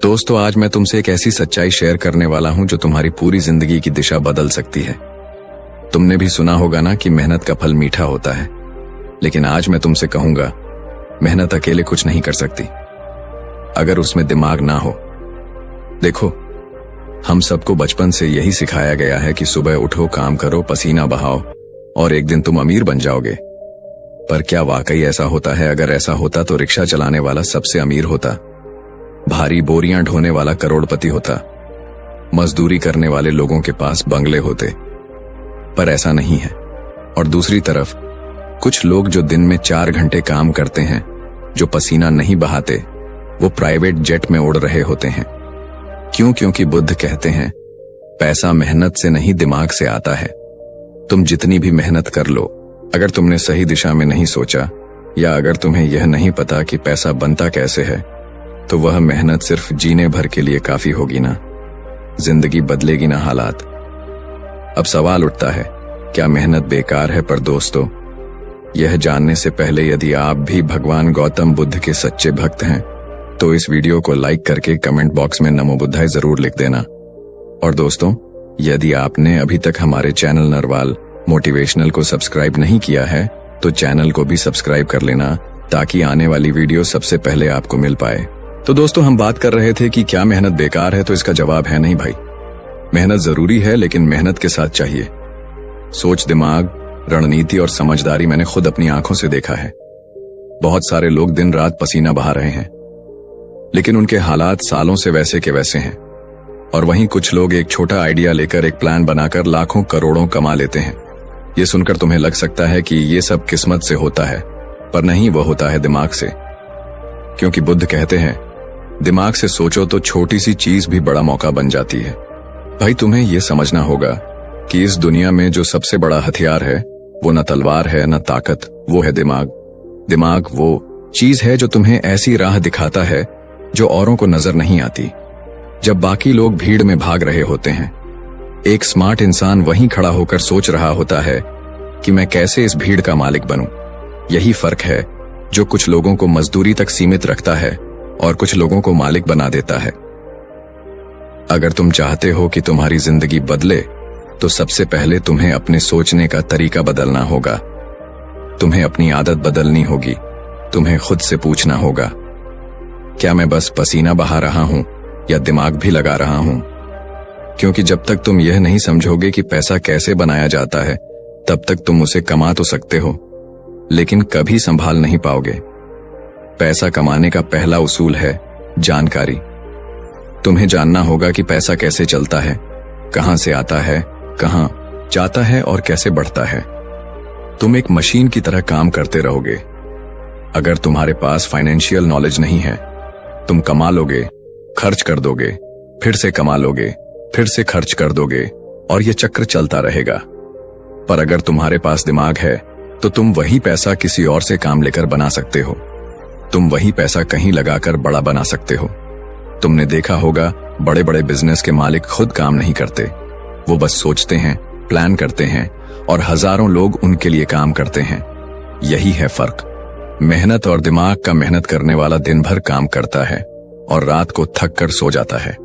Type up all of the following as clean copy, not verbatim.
दोस्तों, आज मैं तुमसे एक ऐसी सच्चाई शेयर करने वाला हूं जो तुम्हारी पूरी जिंदगी की दिशा बदल सकती है। तुमने भी सुना होगा ना कि मेहनत का फल मीठा होता है, लेकिन आज मैं तुमसे कहूंगा, मेहनत अकेले कुछ नहीं कर सकती अगर उसमें दिमाग ना हो। देखो, हम सबको बचपन से यही सिखाया गया है कि सुबह उठो, काम करो, पसीना बहाओ और एक दिन तुम अमीर बन जाओगे। पर क्या वाकई ऐसा होता है? अगर ऐसा होता तो रिक्शा चलाने वाला सबसे अमीर होता, भारी बोरियां ढोने वाला करोड़पति होता, मजदूरी करने वाले लोगों के पास बंगले होते। पर ऐसा नहीं है। और दूसरी तरफ कुछ लोग जो दिन में 4 घंटे काम करते हैं, जो पसीना नहीं बहाते, वो प्राइवेट जेट में उड़ रहे होते हैं। क्यों? क्योंकि बुद्ध कहते हैं, पैसा मेहनत से नहीं दिमाग से आता है। तुम जितनी भी मेहनत कर लो, अगर तुमने सही दिशा में नहीं सोचा या अगर तुम्हें यह नहीं पता कि पैसा बनता कैसे है, तो वह मेहनत सिर्फ जीने भर के लिए काफी होगी ना, जिंदगी बदलेगी ना हालात। अब सवाल उठता है, क्या मेहनत बेकार है? पर दोस्तों, यह जानने से पहले यदि आप भी भगवान गौतम बुद्ध के सच्चे भक्त हैं, तो इस वीडियो को लाइक करके कमेंट बॉक्स में नमो बुद्धाय जरूर लिख देना। और दोस्तों, यदि आपने अभी तक हमारे चैनल नरवाल मोटिवेशनल को सब्सक्राइब नहीं किया है, तो चैनल को भी सब्सक्राइब कर लेना, ताकि आने वाली वीडियो सबसे पहले आपको मिल पाए। तो दोस्तों, हम बात कर रहे थे कि क्या मेहनत बेकार है, तो इसका जवाब है नहीं भाई। मेहनत जरूरी है, लेकिन मेहनत के साथ चाहिए सोच, दिमाग, रणनीति और समझदारी। मैंने खुद अपनी आंखों से देखा है, बहुत सारे लोग दिन रात पसीना बहा रहे हैं, लेकिन उनके हालात सालों से वैसे के वैसे हैं। और वहीं कुछ लोग एक छोटा आइडिया लेकर, एक प्लान बनाकर लाखों करोड़ों कमा लेते हैं। ये सुनकर तुम्हें लग सकता है कि ये सब किस्मत से होता है, पर नहीं, वो होता है दिमाग से। क्योंकि बुद्ध कहते हैं, दिमाग से सोचो तो छोटी सी चीज भी बड़ा मौका बन जाती है। भाई, तुम्हें यह समझना होगा कि इस दुनिया में जो सबसे बड़ा हथियार है, वो न तलवार है न ताकत, वो है दिमाग। दिमाग वो चीज है जो तुम्हें ऐसी राह दिखाता है जो औरों को नजर नहीं आती। जब बाकी लोग भीड़ में भाग रहे होते हैं, एक स्मार्ट इंसान वहीं खड़ा होकर सोच रहा होता है कि मैं कैसे इस भीड़ का मालिक बनूं। यही फर्क है जो कुछ लोगों को मजदूरी तक सीमित रखता है और कुछ लोगों को मालिक बना देता है। अगर तुम चाहते हो कि तुम्हारी जिंदगी बदले, तो सबसे पहले तुम्हें अपने सोचने का तरीका बदलना होगा। तुम्हें अपनी आदत बदलनी होगी। तुम्हें खुद से पूछना होगा, क्या मैं बस पसीना बहा रहा हूं या दिमाग भी लगा रहा हूं? क्योंकि जब तक तुम यह नहीं समझोगे कि पैसा कैसे बनाया जाता है, तब तक तुम उसे कमा तो सकते हो, लेकिन कभी संभाल नहीं पाओगे। पैसा कमाने का पहला उसूल है जानकारी। तुम्हें जानना होगा कि पैसा कैसे चलता है, कहां से आता है, कहां जाता है और कैसे बढ़ता है। तुम एक मशीन की तरह काम करते रहोगे। अगर तुम्हारे पास फाइनेंशियल नॉलेज नहीं है, तुम कमा लोगे, खर्च कर दोगे, फिर से कमा लोगे, फिर से खर्च कर दोगे और यह चक्र चलता रहेगा। पर अगर तुम्हारे पास दिमाग है, तो तुम वही पैसा किसी और से काम लेकर बना सकते हो। तुम वही पैसा कहीं लगाकर बड़ा बना सकते हो। तुमने देखा होगा, बड़े बड़े बिजनेस के मालिक खुद काम नहीं करते, वो बस सोचते हैं, प्लान करते हैं और हजारों लोग उनके लिए काम करते हैं। यही है फर्क। मेहनत और दिमाग का मेहनत करने वाला दिन भर काम करता है और रात को थक कर सो जाता है,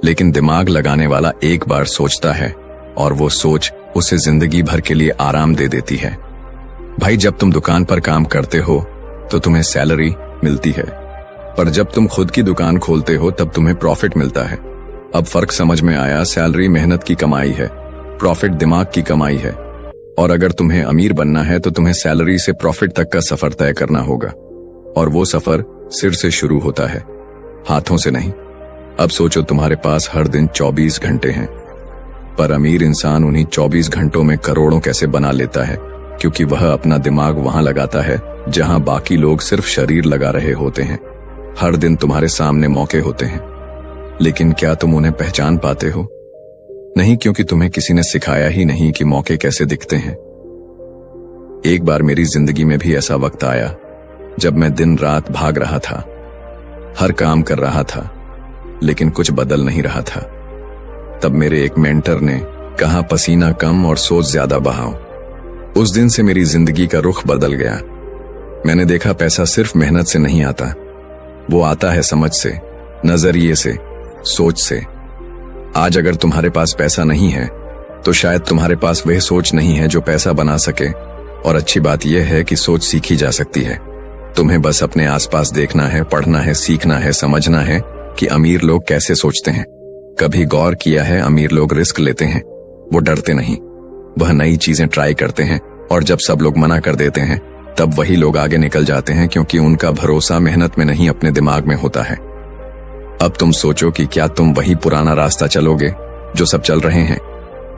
लेकिन दिमाग लगाने वाला एक बार सोचता है और वो सोच उसे जिंदगी भर के लिए आराम दे देती है। भाई, जब तुम दुकान पर काम करते हो तो तुम्हें सैलरी मिलती है, पर जब तुम खुद की दुकान खोलते हो तब तुम्हें प्रॉफिट मिलता है। अब फर्क समझ में आया? सैलरी मेहनत की कमाई है, प्रॉफिट दिमाग की कमाई है। और अगर तुम्हें अमीर बनना है, तो तुम्हें सैलरी से प्रॉफिट तक का सफर तय करना होगा, और वो सफर सिर से शुरू होता है, हाथों से नहीं। अब सोचो, तुम्हारे पास हर दिन 24 घंटे हैं, पर अमीर इंसान उन्हीं 24 घंटों में करोड़ों कैसे बना लेता है? क्योंकि वह अपना दिमाग वहां लगाता है जहां बाकी लोग सिर्फ शरीर लगा रहे होते हैं। हर दिन तुम्हारे सामने मौके होते हैं, लेकिन क्या तुम उन्हें पहचान पाते हो? नहीं, क्योंकि तुम्हें किसी ने सिखाया ही नहीं कि मौके कैसे दिखते हैं। एक बार मेरी जिंदगी में भी ऐसा वक्त आया जब मैं दिन रात भाग रहा था, हर काम कर रहा था, लेकिन कुछ बदल नहीं रहा था। तब मेरे एक मेंटर ने कहा, पसीना कम और सोच ज्यादा बहाओ। उस दिन से मेरी जिंदगी का रुख बदल गया। मैंने देखा, पैसा सिर्फ मेहनत से नहीं आता, वो आता है समझ से, नजरिए से, सोच से। आज अगर तुम्हारे पास पैसा नहीं है तो शायद तुम्हारे पास वह सोच नहीं है जो पैसा बना सके। और अच्छी बात यह है कि सोच सीखी जा सकती है। तुम्हें बस अपने आसपास देखना है, पढ़ना है, सीखना है, समझना है कि अमीर लोग कैसे सोचते हैं। कभी गौर किया है, अमीर लोग रिस्क लेते हैं, वो डरते नहीं। वह नई चीजें ट्राई करते हैं और जब सब लोग मना कर देते हैं तब वही लोग आगे निकल जाते हैं, क्योंकि उनका भरोसा मेहनत में नहीं अपने दिमाग में होता है। अब तुम सोचो कि क्या तुम वही पुराना रास्ता चलोगे जो सब चल रहे हैं,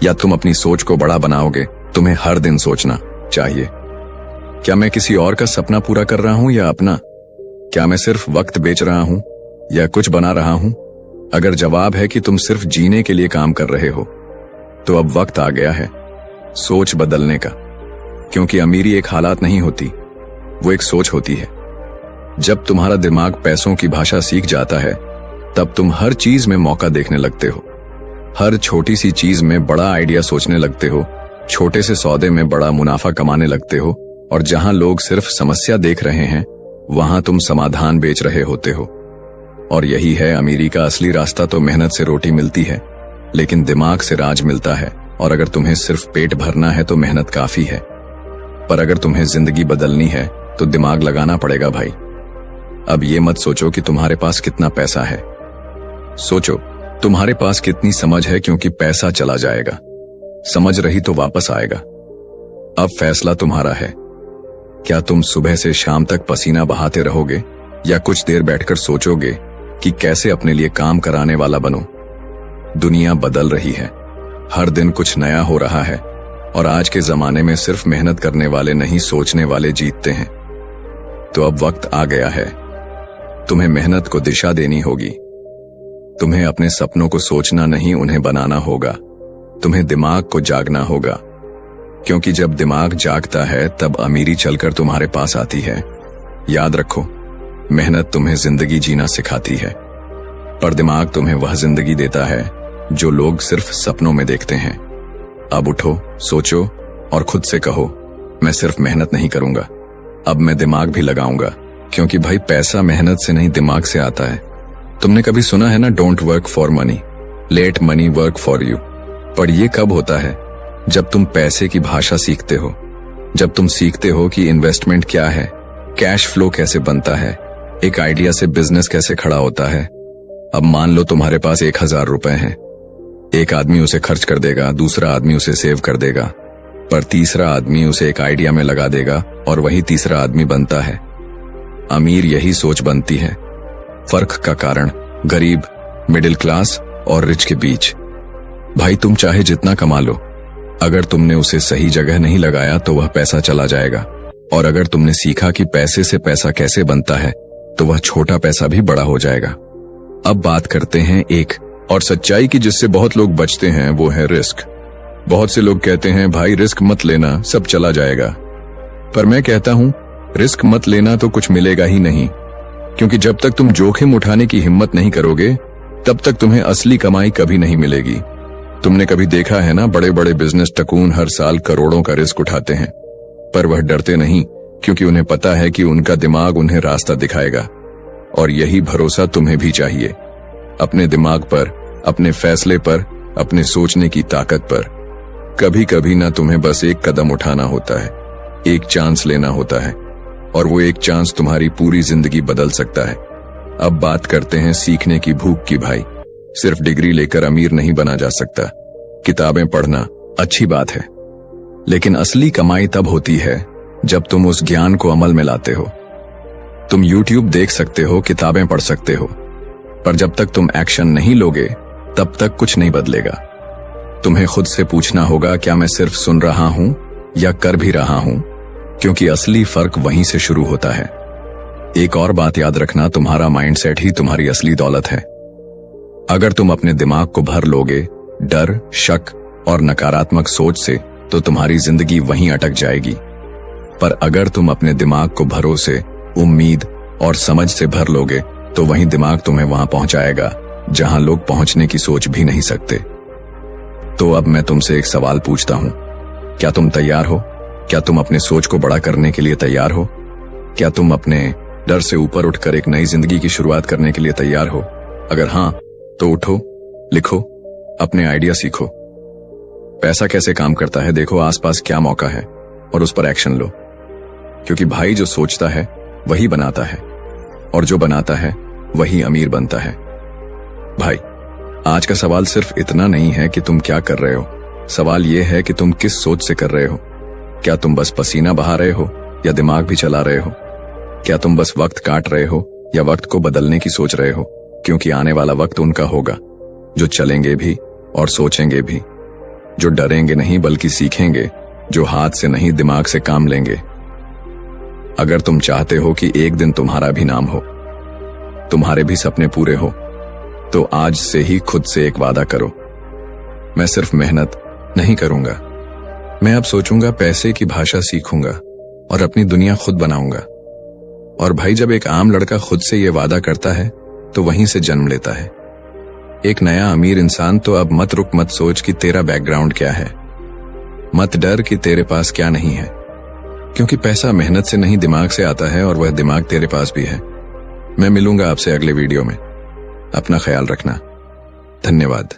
या तुम अपनी सोच को बड़ा बनाओगे। तुम्हें हर दिन सोचना चाहिए, क्या मैं किसी और का सपना पूरा कर रहा हूं या अपना? क्या मैं सिर्फ वक्त बेच रहा हूं या कुछ बना रहा हूं? अगर जवाब है कि तुम सिर्फ जीने के लिए काम कर रहे हो तो अब वक्त आ गया है सोच बदलने का। क्योंकि अमीरी एक हालात नहीं होती, वो एक सोच होती है। जब तुम्हारा दिमाग पैसों की भाषा सीख जाता है तब तुम हर चीज में मौका देखने लगते हो। हर छोटी सी चीज में बड़ा आइडिया सोचने लगते हो। छोटे से सौदे में बड़ा मुनाफा कमाने लगते हो। और जहां लोग सिर्फ समस्या देख रहे हैं वहां तुम समाधान बेच रहे होते हो। और यही है अमीरी का असली रास्ता। तो मेहनत से रोटी मिलती है लेकिन दिमाग से राज मिलता है। और अगर तुम्हें सिर्फ पेट भरना है तो मेहनत काफी है, पर अगर तुम्हें जिंदगी बदलनी है तो दिमाग लगाना पड़ेगा भाई। अब ये मत सोचो कि तुम्हारे पास कितना पैसा है, सोचो तुम्हारे पास कितनी समझ है, क्योंकि पैसा चला जाएगा, समझ रही तो वापस आएगा। अब फैसला तुम्हारा है, क्या तुम सुबह से शाम तक पसीना बहाते रहोगे या कुछ देर बैठकर सोचोगे कि कैसे अपने लिए काम कराने वाला बनो। दुनिया बदल रही है, हर दिन कुछ नया हो रहा है और आज के जमाने में सिर्फ मेहनत करने वाले नहीं, सोचने वाले जीतते हैं। तो अब वक्त आ गया है, तुम्हें मेहनत को दिशा देनी होगी। तुम्हें अपने सपनों को सोचना नहीं, उन्हें बनाना होगा। तुम्हें दिमाग को जागना होगा, क्योंकि जब दिमाग जागता है तब अमीरी चलकर तुम्हारे पास आती है। याद रखो, मेहनत तुम्हें जिंदगी जीना सिखाती है, पर दिमाग तुम्हें वह जिंदगी देता है जो लोग सिर्फ सपनों में देखते हैं। अब उठो, सोचो और खुद से कहो, मैं सिर्फ मेहनत नहीं करूंगा, अब मैं दिमाग भी लगाऊंगा। क्योंकि भाई पैसा मेहनत से नहीं दिमाग से आता है। तुमने कभी सुना है ना, don't work for money, late money work for you. पर यह कब होता है? जब तुम पैसे की भाषा सीखते हो, जब तुम सीखते हो कि इन्वेस्टमेंट क्या है, कैश फ्लो कैसे बनता है, एक आइडिया से बिजनेस कैसे खड़ा होता है। अब मान लो तुम्हारे पास 1000 रुपए हैं, एक आदमी उसे खर्च कर देगा, दूसरा आदमी उसे सेव कर देगा, पर तीसरा आदमी उसे एक आइडिया में लगा देगा और वही तीसरा आदमी बनता है अमीर। यही सोच बनती है फर्क का कारण, गरीब, मिडिल क्लास और रिच के बीच। भाई तुम चाहे जितना कमा लो, अगर तुमने उसे सही जगह नहीं लगाया तो वह पैसा चला जाएगा। और अगर तुमने सीखा कि पैसे से पैसा कैसे बनता है तो वह छोटा पैसा भी बड़ा हो जाएगा। अब बात करते हैं एक और सच्चाई की जिससे बहुत लोग बचते हैं, वो है रिस्क। बहुत से लोग कहते हैं भाई रिस्क मत लेना, सब चला जाएगा। पर मैं कहता हूं रिस्क मत लेना तो कुछ मिलेगा ही नहीं, क्योंकि जब तक तुम जोखिम उठाने की हिम्मत नहीं करोगे तब तक तुम्हें असली कमाई कभी नहीं मिलेगी। तुमने कभी देखा है ना, बड़े बड़े बिजनेस टकून हर साल करोड़ों का रिस्क उठाते हैं, पर वह डरते नहीं, क्योंकि उन्हें पता है कि उनका दिमाग उन्हें रास्ता दिखाएगा। और यही भरोसा तुम्हें भी चाहिए, अपने दिमाग पर, अपने फैसले पर, अपने सोचने की ताकत पर। कभी कभी ना तुम्हें बस एक कदम उठाना होता है, एक चांस लेना होता है, और वो एक चांस तुम्हारी पूरी जिंदगी बदल सकता है। अब बात करते हैं सीखने की भूख की। भाई सिर्फ डिग्री लेकर अमीर नहीं बना जा सकता। किताबें पढ़ना अच्छी बात है, लेकिन असली कमाई तब होती है जब तुम उस ज्ञान को अमल में लाते हो। तुम YouTube देख सकते हो, किताबें पढ़ सकते हो, पर जब तक तुम एक्शन नहीं लोगे तब तक कुछ नहीं बदलेगा। तुम्हें खुद से पूछना होगा, क्या मैं सिर्फ सुन रहा हूं या कर भी रहा हूं? क्योंकि असली फर्क वहीं से शुरू होता है। एक और बात याद रखना, तुम्हारा माइंडसेट ही तुम्हारी असली दौलत है। अगर तुम अपने दिमाग को भर लोगे डर, शक और नकारात्मक सोच से, तो तुम्हारी जिंदगी वहीं अटक जाएगी। पर अगर तुम अपने दिमाग को भरोसे, उम्मीद और समझ से भर लोगे तो वहीं दिमाग तुम्हें वहां पहुंचाएगा जहां लोग पहुंचने की सोच भी नहीं सकते। तो अब मैं तुमसे एक सवाल पूछता हूं, क्या तुम तैयार हो? क्या तुम अपने सोच को बड़ा करने के लिए तैयार हो? क्या तुम अपने डर से ऊपर उठकर एक नई जिंदगी की शुरुआत करने के लिए तैयार हो? अगर हाँ तो उठो, लिखो, अपने आइडिया सीखो। पैसा कैसे काम करता है देखो, आसपास क्या मौका है और उस पर एक्शन लो। क्योंकि भाई जो सोचता है वही बनाता है, और जो बनाता है वही अमीर बनता है। भाई, आज का सवाल सिर्फ इतना नहीं है कि तुम क्या कर रहे हो, सवाल यह है कि तुम किस सोच से कर रहे हो। क्या तुम बस पसीना बहा रहे हो या दिमाग भी चला रहे हो? क्या तुम बस वक्त काट रहे हो या वक्त को बदलने की सोच रहे हो? क्योंकि आने वाला वक्त उनका होगा जो चलेंगे भी और सोचेंगे भी, जो डरेंगे नहीं बल्कि सीखेंगे, जो हाथ से नहीं दिमाग से काम लेंगे। अगर तुम चाहते हो कि एक दिन तुम्हारा भी नाम हो, तुम्हारे भी सपने पूरे हो, तो आज से ही खुद से एक वादा करो, मैं सिर्फ मेहनत नहीं करूंगा, मैं अब सोचूंगा, पैसे की भाषा सीखूंगा और अपनी दुनिया खुद बनाऊंगा। और भाई, जब एक आम लड़का खुद से यह वादा करता है तो वहीं से जन्म लेता है एक नया अमीर इंसान। तो अब मत रुक, मत सोच कि तेरा बैकग्राउंड क्या है, मत डर कि तेरे पास क्या नहीं है, क्योंकि पैसा मेहनत से नहीं दिमाग से आता है, और वह दिमाग तेरे पास भी है। मैं मिलूंगा आपसे अगले वीडियो में। अपना ख्याल रखना। धन्यवाद।